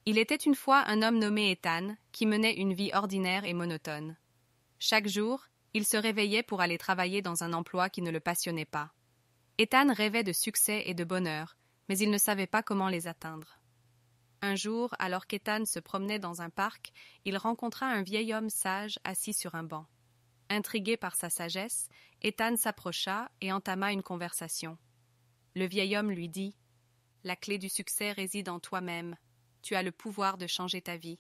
Il était une fois un homme nommé Ethan, qui menait une vie ordinaire et monotone. Chaque jour, il se réveillait pour aller travailler dans un emploi qui ne le passionnait pas. Ethan rêvait de succès et de bonheur, mais il ne savait pas comment les atteindre. Un jour, alors qu'Ethan se promenait dans un parc, il rencontra un vieil homme sage assis sur un banc. Intrigué par sa sagesse, Ethan s'approcha et entama une conversation. Le vieil homme lui dit « La clé du succès réside en toi-même. Tu as le pouvoir de changer ta vie. »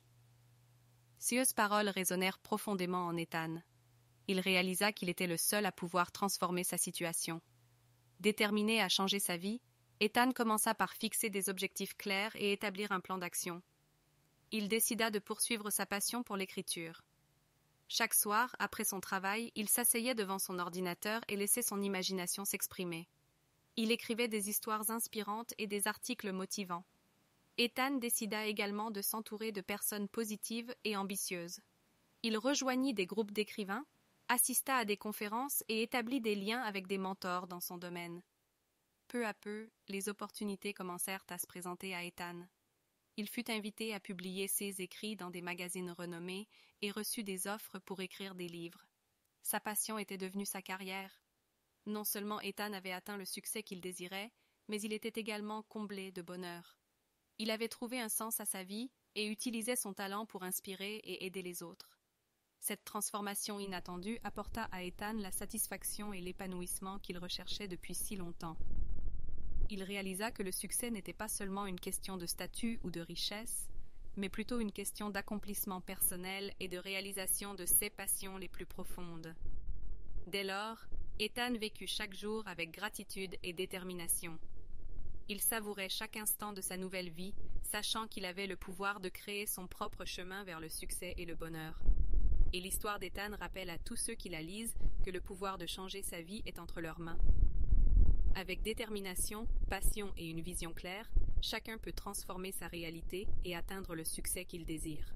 Ces paroles résonnèrent profondément en Ethan. Il réalisa qu'il était le seul à pouvoir transformer sa situation. Déterminé à changer sa vie, Ethan commença par fixer des objectifs clairs et établir un plan d'action. Il décida de poursuivre sa passion pour l'écriture. Chaque soir, après son travail, il s'asseyait devant son ordinateur et laissait son imagination s'exprimer. Il écrivait des histoires inspirantes et des articles motivants. Ethan décida également de s'entourer de personnes positives et ambitieuses. Il rejoignit des groupes d'écrivains, assista à des conférences et établit des liens avec des mentors dans son domaine. Peu à peu, les opportunités commencèrent à se présenter à Ethan. Il fut invité à publier ses écrits dans des magazines renommés et reçut des offres pour écrire des livres. Sa passion était devenue sa carrière. Non seulement Ethan avait atteint le succès qu'il désirait, mais il était également comblé de bonheur. Il avait trouvé un sens à sa vie et utilisait son talent pour inspirer et aider les autres. Cette transformation inattendue apporta à Ethan la satisfaction et l'épanouissement qu'il recherchait depuis si longtemps. Il réalisa que le succès n'était pas seulement une question de statut ou de richesse, mais plutôt une question d'accomplissement personnel et de réalisation de ses passions les plus profondes. Dès lors, Ethan vécut chaque jour avec gratitude et détermination. Il savourait chaque instant de sa nouvelle vie, sachant qu'il avait le pouvoir de créer son propre chemin vers le succès et le bonheur. Et l'histoire d'Ethan rappelle à tous ceux qui la lisent que le pouvoir de changer sa vie est entre leurs mains. Avec détermination, passion et une vision claire, chacun peut transformer sa réalité et atteindre le succès qu'il désire.